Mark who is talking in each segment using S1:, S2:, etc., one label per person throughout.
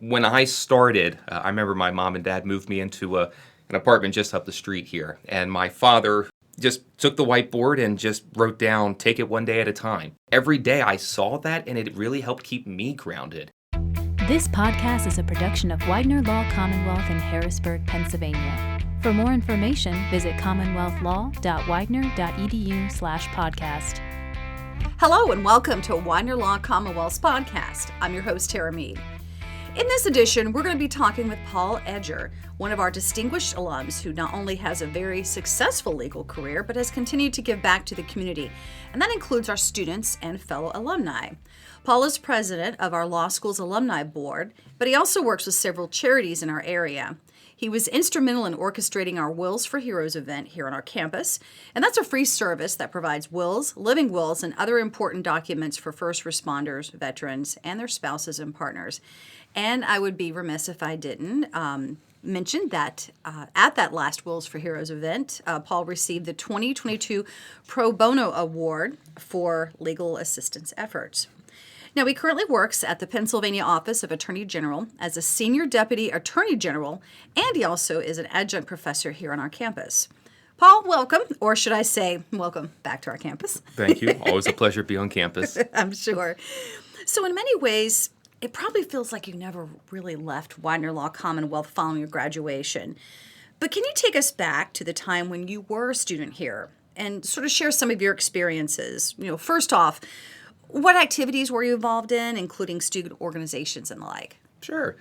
S1: when I started, I remember my mom and dad moved me into an apartment just up the street here. And my father just took the whiteboard and just wrote down, take it one day at a time. Every day I saw that, and it really helped keep me grounded.
S2: This podcast is a production of Widener Law Commonwealth in Harrisburg, Pennsylvania. For more information, visit commonwealthlaw.widener.edu/podcast.
S3: Hello and welcome to Widener Law Commonwealth's podcast. I'm your host, Tara Mead. In this edition, we're going to be talking with Paul Edger, one of our distinguished alums who not only has a very successful legal career, but has continued to give back to the community. And that includes our students and fellow alumni. Paul is president of our law school's alumni board, but he also works with several charities in our area. He was instrumental in orchestrating our Wills for Heroes event here on our campus, and that's a free service that provides wills, living wills, and other important documents for first responders, veterans, and their spouses and partners. And I would be remiss if I didn't mention that at that last Wills for Heroes event, Paul received the 2022 Pro Bono Award for legal assistance efforts. Now, he currently works at the Pennsylvania Office of Attorney General as a Senior Deputy Attorney General, and he also is an adjunct professor here on our campus. Paul, welcome, or should I say, welcome back to our campus.
S1: Thank you. Always a pleasure to be on campus.
S3: I'm sure. So in many ways, it probably feels like you never really left Widener Law Commonwealth following your graduation. But can you take us back to the time when you were a student here and sort of share some of your experiences? First off, what activities were you involved in, including student organizations and the like?
S1: Sure.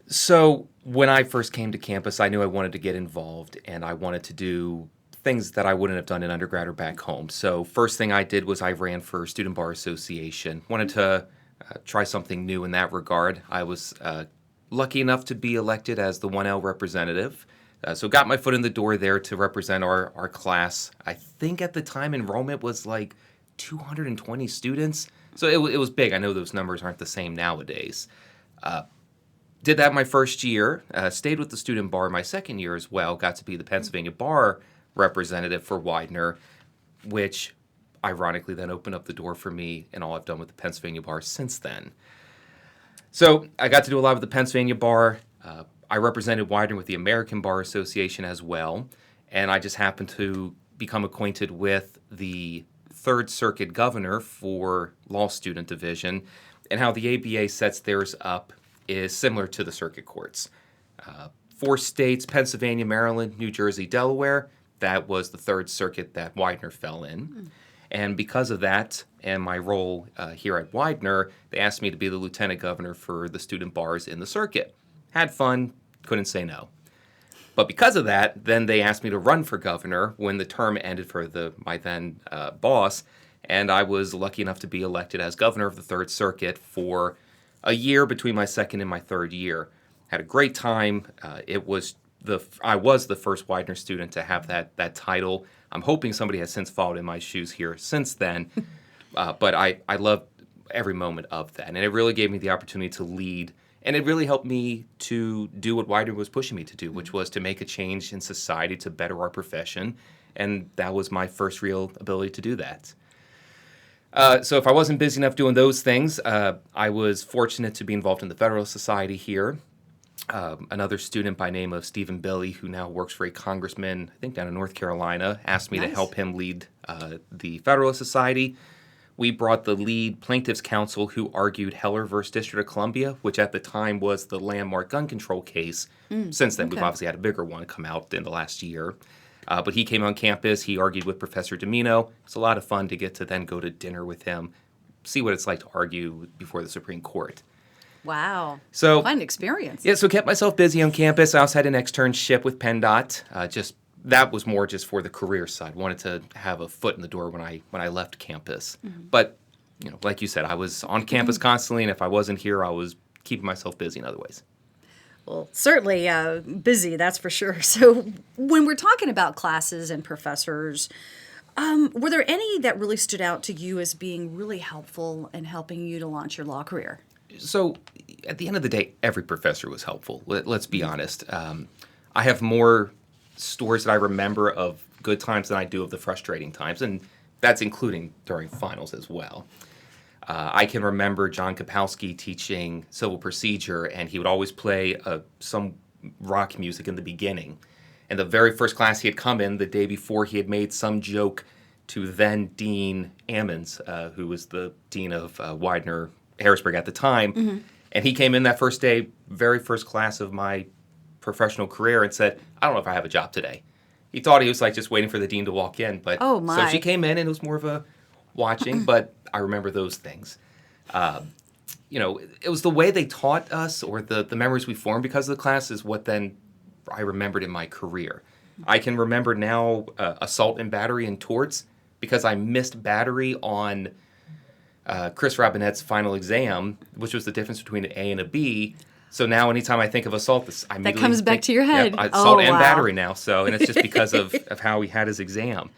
S1: So when I first came to campus, I knew I wanted to get involved, and I wanted to do things that I wouldn't have done in undergrad or back home. So first thing I did was I ran for Student Bar Association. Wanted to try something new in that regard. I was lucky enough to be elected as the 1L representative. So got my foot in the door there to represent our class. I think at the time enrollment was like 220 students. So it was big. I know those numbers aren't the same nowadays. Did that my first year. Stayed with the student bar my second year as well. Got to be the Pennsylvania bar representative for Widener, which ironically then opened up the door for me and all I've done with the Pennsylvania bar since then. So I got to do a lot with the Pennsylvania bar. I represented Widener with the American Bar Association as well. And I just happened to become acquainted with the Third Circuit governor for Law Student Division, and how the ABA sets theirs up is similar to the circuit courts. 4 states, Pennsylvania, Maryland, New Jersey, Delaware, that was the Third Circuit that Widener fell in. And because of that and my role here at Widener, they asked me to be the lieutenant governor for the student bars in the circuit. Had fun, couldn't say no. But because of that, then they asked me to run for governor when the term ended for my then boss, and I was lucky enough to be elected as governor of the Third Circuit for a year between my second and my third year. Had a great time. I was the first Widener student to have that title. I'm hoping somebody has since followed in my shoes here since then, but I loved every moment of that, and it really gave me the opportunity to lead. And it really helped me to do what Widener was pushing me to do, which was to make a change in society to better our profession. And that was my first real ability to do that. So if I wasn't busy enough doing those things, I was fortunate to be involved in the Federalist Society here. Another student by name of Stephen Billy, who now works for a congressman, I think down in North Carolina, asked me to help him lead the Federalist Society. We brought the lead plaintiff's counsel who argued Heller v. District of Columbia, which at the time was the landmark gun control case. Since then, we've obviously had a bigger one come out in the last year. But he came on campus. He argued with Professor Domino. It's a lot of fun to get to then go to dinner with him, see what it's like to argue before the Supreme Court.
S3: Wow.
S1: So
S3: fun experience.
S1: Yeah, so kept myself busy on campus. I also had an externship with PennDOT. That was more just for the career side. Wanted to have a foot in the door when I left campus. But like you said, I was on campus constantly, and if I wasn't here, I was keeping myself busy in other ways.
S3: Well, certainly busy, that's for sure. So when we're talking about classes and professors, were there any that really stood out to you as being really helpful in helping you to launch your law career?
S1: So at the end of the day, every professor was helpful. Let's be honest. I have more stories that I remember of good times than I do of the frustrating times, and that's including during finals as well. I can remember John Kapowski teaching civil procedure, and he would always play some rock music in the beginning. And the very first class he had come in, the day before, he had made some joke to then Dean Ammons, who was the dean of Widener Harrisburg at the time. And he came in that first day, very first class of my professional career, and said, I don't know if I have a job today. He thought he was like just waiting for the dean to walk in. But
S3: Oh, my.
S1: So she came in, and it was more of a watching, but I remember those things. It was the way they taught us, or the memories we formed because of the class, is what then I remembered in my career. I can remember now assault and battery and torts because I missed battery on Chris Robinette's final exam, which was the difference between an A and a B. So now anytime I think of assault, I immediately
S3: comes back to your head.
S1: Assault and
S3: wow.
S1: battery now. So, and it's just because of how he had his exam.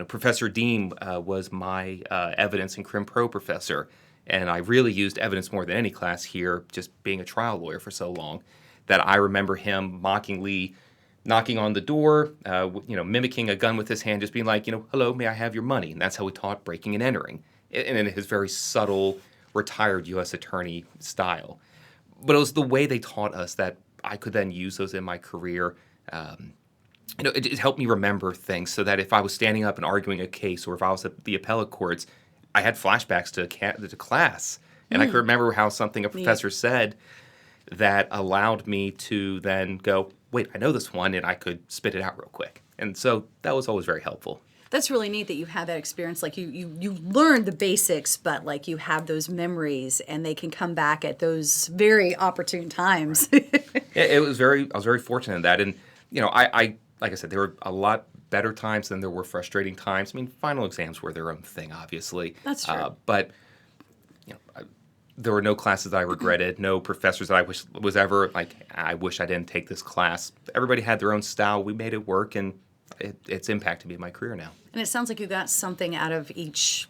S1: Professor Dean was my evidence and crim pro professor, and I really used evidence more than any class here, just being a trial lawyer for so long, that I remember him mockingly knocking on the door, mimicking a gun with his hand, just being like, hello, may I have your money? And that's how we taught breaking and entering, and in his very subtle, retired U.S. attorney style. But it was the way they taught us that I could then use those in my career. It helped me remember things so that if I was standing up and arguing a case, or if I was at the appellate courts, I had flashbacks to class. And I could remember how something a professor said that allowed me to then go, wait, I know this one, and I could spit it out real quick. And so that was always very helpful.
S3: That's really neat that you have that experience. Like you learned the basics, but like you have those memories, and they can come back at those very opportune times.
S1: I was very fortunate in that. And, I like I said, there were a lot better times than there were frustrating times. I mean, final exams were their own thing, obviously.
S3: That's true.
S1: But, there were no classes that I regretted, no professors that I wish was ever like, I wish I didn't take this class. Everybody had their own style. We made it work, and it's impacted me in my career now.
S3: And it sounds like you got something out of each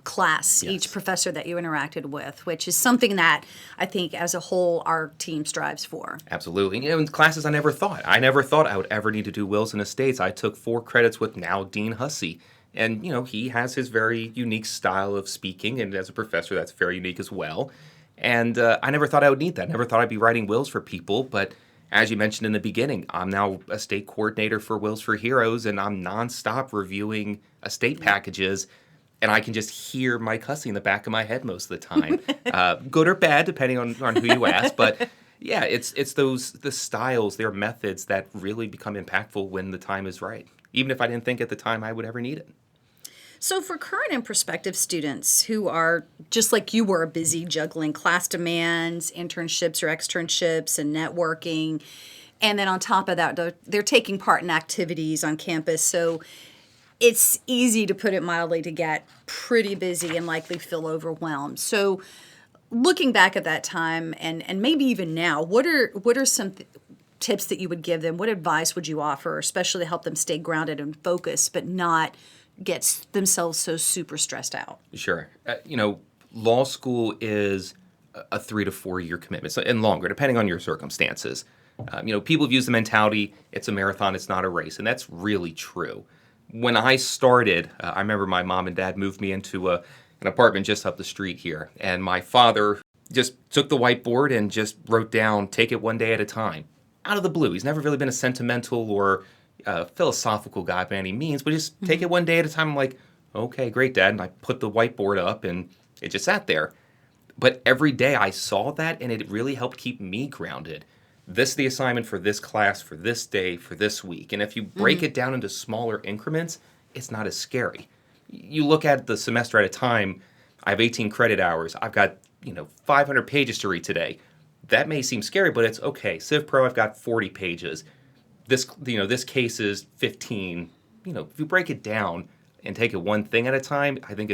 S3: class,
S1: Yes.
S3: each professor that you interacted with, which is something that I think as a whole our team strives for.
S1: Absolutely. In classes I never thought I would ever need to do wills and estates. I took 4 credits with now Dean Hussey. And, he has his very unique style of speaking, and as a professor, that's very unique as well. And I never thought I would need that. Never thought I'd be writing wills for people, but as you mentioned in the beginning, I'm now a state coordinator for Wills for Heroes, and I'm nonstop reviewing estate packages, and I can just hear Mike Hussey in the back of my head most of the time. Good or bad, depending on who you ask, but yeah, it's the styles, their methods that really become impactful when the time is right, even if I didn't think at the time I would ever need it.
S3: So for current and prospective students who are, just like you were, busy juggling class demands, internships or externships, and networking, and then on top of that, they're taking part in activities on campus, so it's easy, to put it mildly, to get pretty busy and likely feel overwhelmed. So looking back at that time, and maybe even now, what are some tips that you would give them? What advice would you offer, especially to help them stay grounded and focused, but not get themselves so super stressed out?
S1: Sure. Law school is a 3 to 4 year commitment, so, and longer, depending on your circumstances. People have used the mentality, it's a marathon, it's not a race, and that's really true. When I started, I remember my mom and dad moved me into an apartment just up the street here, and my father just took the whiteboard and just wrote down, take it one day at a time, out of the blue. He's never really been a sentimental or philosophical guy by any means, but just take it one day at a time. I'm like, okay, great, Dad. And I put the whiteboard up, and it just sat there. But every day I saw that, and it really helped keep me grounded. This is the assignment for this class, for this day, for this week. And if you break it down into smaller increments, it's not as scary. You look at the semester at a time, I have 18 credit hours. I've got, 500 pages to read today. That may seem scary, but it's okay. Civ Pro, I've got 40 pages. This case is 15. If you break it down and take it one thing at a time, I think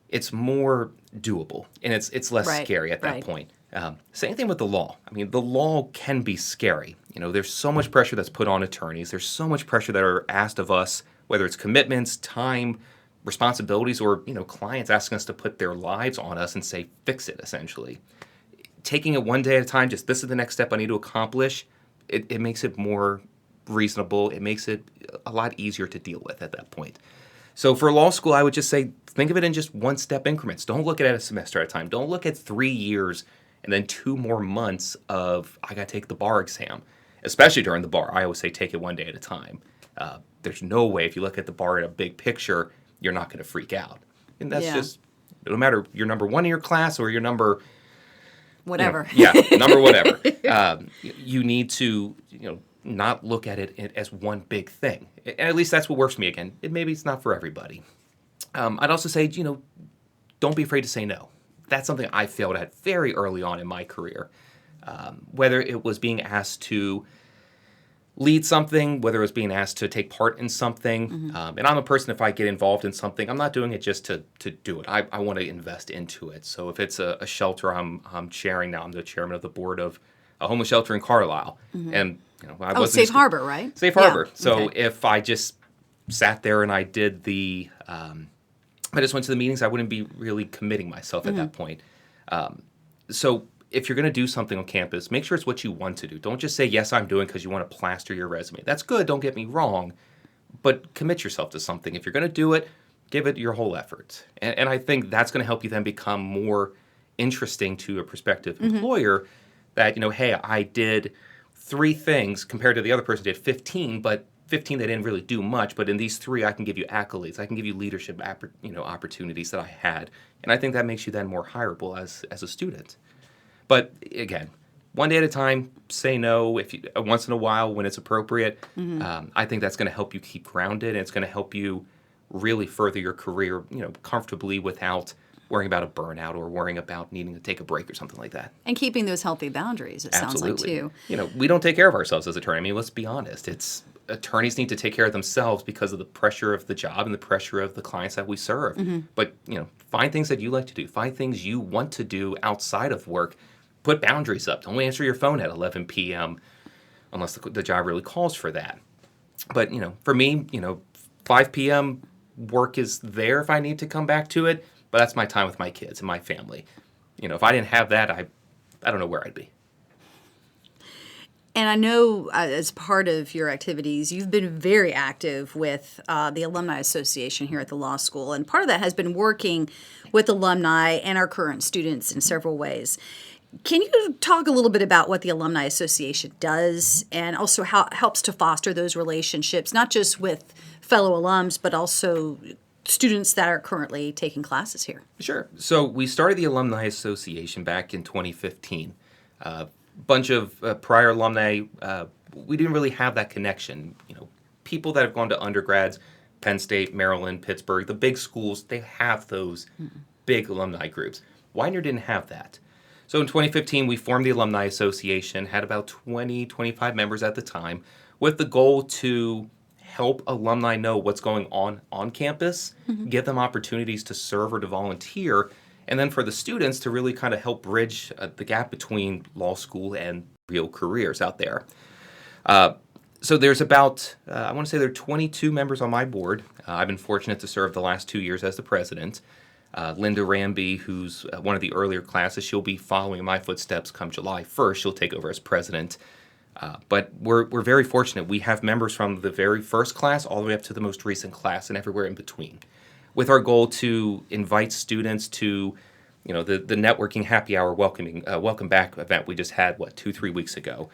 S1: it's more doable, and it's less scary at that point. Same thing with the law. I mean, the law can be scary. There's so much pressure that's put on attorneys. There's so much pressure that are asked of us, whether it's commitments, time, responsibilities, or clients asking us to put their lives on us and say, fix it, essentially. Taking it one day at a time, just this is the next step I need to accomplish, it makes it more reasonable. It makes it a lot easier to deal with at that point. So for law school, I would just say, think of it in just one-step increments. Don't look at it a semester at a time. Don't look at 3 years and then 2 more months of, I got to take the bar exam. Especially during the bar, I always say take it one day at a time. There's no way, if you look at the bar in a big picture, you're not going to freak out. And that's just, no matter you're number 1 in your class or you're number...
S3: Whatever.
S1: Number whatever. You need to, not look at it as one big thing. At least that's what works for me. Again, maybe it's not for everybody. I'd also say, don't be afraid to say no. That's something I failed at very early on in my career. Whether it was being asked to lead something, whether it was being asked to take part in something. And I'm a person, if I get involved in something, I'm not doing it just to do it. I want to invest into it. So if it's a shelter I'm chairing now, I'm the chairman of the board of a homeless shelter in Carlisle. And, I wasn't
S3: Safe Harbor, right?
S1: Safe Harbor.
S3: Yeah.
S1: So
S3: Okay.
S1: if I just sat there and I did I just went to the meetings, I wouldn't be really committing myself at that point. So if you're going to do something on campus, make sure it's what you want to do. Don't just say, yes, I'm doing because you want to plaster your resume. That's good, don't get me wrong, but commit yourself to something. If you're going to do it, give it your whole effort. And I think that's going to help you then become more interesting to a prospective employer that, hey, I did 3 things compared to the other person did 15, but 15 they didn't really do much, but in these 3 I can give you accolades. I can give you leadership opportunities that I had. And I think that makes you then more hireable as a student. But again, one day at a time, say no if you, once in a while when it's appropriate. I think that's going to help you keep grounded, and it's going to help you really further your career, comfortably without worrying about a burnout or worrying about needing to take a break or something like that.
S3: And keeping those healthy boundaries, it sounds like, too.
S1: We don't take care of ourselves as attorneys. I mean, let's be honest. Attorneys need to take care of themselves because of the pressure of the job and the pressure of the clients that we serve. But, find things that you like to do. Find things you want to do outside of work. Put boundaries up. Don't answer your phone at 11 p.m. unless the job really calls for that. But, for me, 5 p.m. work is there if I need to come back to it, but that's my time with my kids and my family. If I didn't have that, I don't know where I'd be.
S3: And I know as part of your activities, you've been very active with the Alumni Association here at the law school. And part of that has been working with alumni and our current students in several ways. Can you talk a little bit about what the Alumni Association does and also how it helps to foster those relationships, not just with fellow alums, but also students that are currently taking classes here?
S1: Sure. So we started the Alumni Association back in 2015. Bunch of prior alumni, we didn't really have that connection. People that have gone to undergrads, Penn State, Maryland, Pittsburgh, the big schools, they have those big alumni groups. Widener didn't have that. So in 2015, we formed the Alumni Association, had about 25 members at the time, with the goal to help alumni know what's going on campus, give them opportunities to serve or to volunteer, and then for the students to really kind of help bridge the gap between law school and real careers out there. So there's about, I want to say there are 22 members on my board. I've been fortunate to serve the last 2 years as the president. Linda Ramby, who's one of the earlier classes, she'll be following in my footsteps come July 1st. She'll take over as president. But we're very fortunate. We have members from the very first class all the way up to the most recent class and everywhere in between, with our goal to invite students to, the networking happy hour welcome back event we just had, 2-3 weeks ago.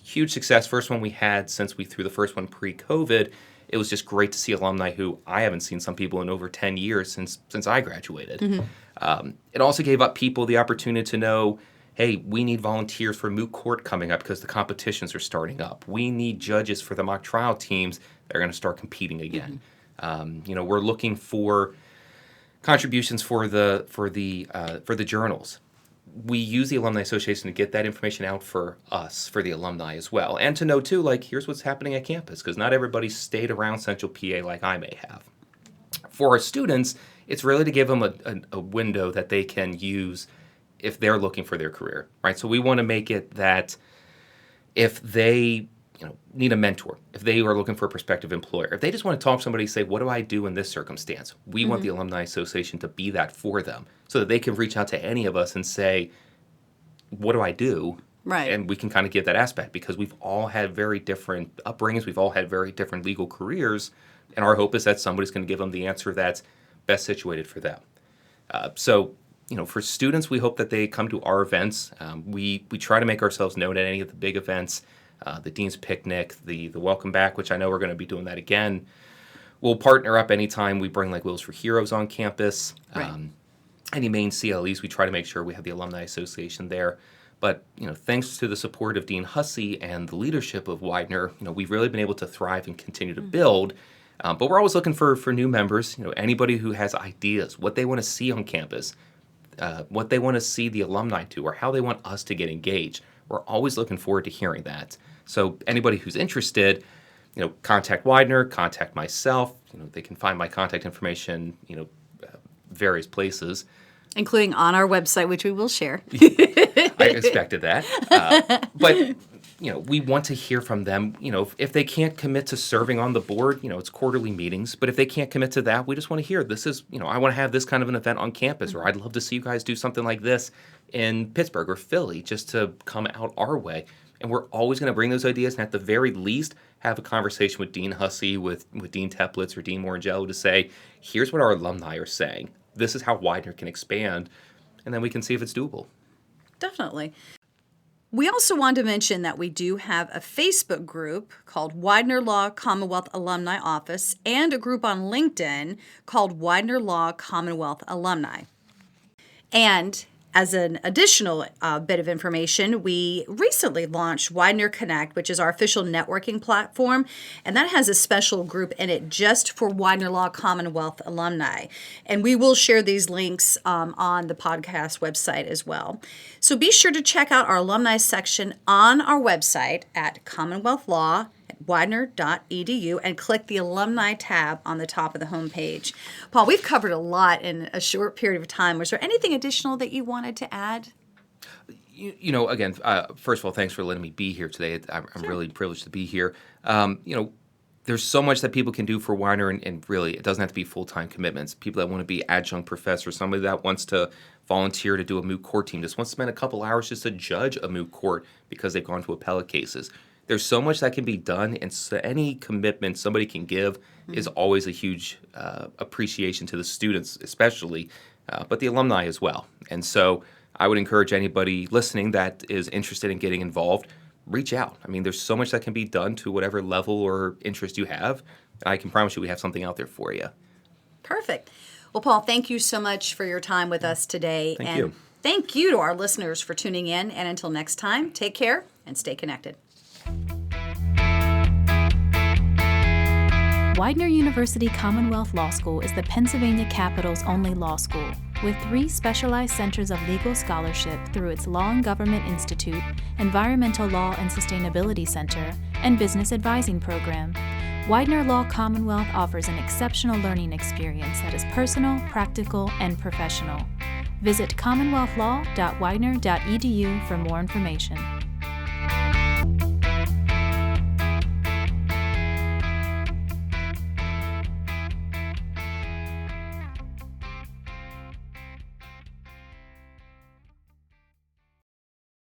S1: Huge success. First one we had since we threw the first one pre-COVID. It was just great to see alumni who I haven't seen some people in over 10 years since I graduated. It also gave up people the opportunity to know, hey, we need volunteers for moot court coming up because the competitions are starting up. We need judges for the mock trial teams that are going to start competing again. We're looking for contributions for the journals. We use the Alumni Association to get that information out for us, for the alumni as well. And to know, too, here's what's happening at campus, because not everybody stayed around Central PA like I may have. For our students, it's really to give them a window that they can use if they're looking for their career, right? So we want to make it that if they need a mentor, if they are looking for a prospective employer, if they just want to talk to somebody, say, what do I do in this circumstance? We want the Alumni Association to be that for them so that they can reach out to any of us and say, what do I do?
S3: Right.
S1: And we can kind of get that aspect because we've all had very different upbringings. We've all had very different legal careers. And our hope is that somebody's going to give them the answer that's best situated for them. So, for students, we hope that they come to our events. We try to make ourselves known at any of the big events, the Dean's Picnic, the Welcome Back, which I know we're going to be doing that again. We'll partner up anytime we bring like Wheels for Heroes on campus.
S3: Right.
S1: Any main CLEs, we try to make sure we have the Alumni Association there. But, thanks to the support of Dean Hussey and the leadership of Widener, we've really been able to thrive and continue to build. But we're always looking for new members, anybody who has ideas, what they want to see on campus, what they want to see the alumni do, or how they want us to get engaged. We're always looking forward to hearing that. So anybody who's interested, contact Widener, contact myself. They can find my contact information, various places.
S3: Including on our website, which we will share.
S1: I expected that. But, we want to hear from them. If they can't commit to serving on the board, it's quarterly meetings. But if they can't commit to that, we just want to hear, this is, I want to have this kind of an event on campus, or I'd love to see you guys do something like this in Pittsburgh or Philly, just to come out our way. And we're always going to bring those ideas, and at the very least, have a conversation with Dean Hussey, with Dean Teplitz or Dean Morangello to say, here's what our alumni are saying. This is how Widener can expand, and then we can see if it's doable.
S3: Definitely. We also want to mention that we do have a Facebook group called Widener Law Commonwealth Alumni Office and a group on LinkedIn called Widener Law Commonwealth Alumni. And as an additional bit of information, we recently launched Widener Connect, which is our official networking platform, and that has a special group in it just for Widener Law Commonwealth alumni. And we will share these links on the podcast website as well. So be sure to check out our alumni section on our website at commonwealthlaw.widener.edu and click the alumni tab on the top of the homepage. Paul, we've covered a lot in a short period of time. Was there anything additional that you wanted to add?
S1: Again, first of all, thanks for letting me be here today. I'm really privileged to be here. There's so much that people can do for Widener, and really, it doesn't have to be full-time commitments. People that want to be adjunct professors, somebody that wants to volunteer to do a moot court team, just wants to spend a couple hours just to judge a moot court because they've gone to appellate cases. There's so much that can be done, and so any commitment somebody can give is always a huge appreciation to the students, especially, but the alumni as well. And so I would encourage anybody listening that is interested in getting involved, reach out. I mean, there's so much that can be done to whatever level or interest you have. I can promise you we have something out there for you.
S3: Perfect. Well, Paul, thank you so much for your time with us today.
S1: Thank you.
S3: Thank you to our listeners for tuning in. And until next time, take care and stay connected.
S2: Widener University Commonwealth Law School is the Pennsylvania capital's only law school, with 3 specialized centers of legal scholarship through its Law and Government Institute, Environmental Law and Sustainability Center, and Business Advising Program. Widener Law Commonwealth offers an exceptional learning experience that is personal, practical, and professional. Visit commonwealthlaw.widener.edu for more information.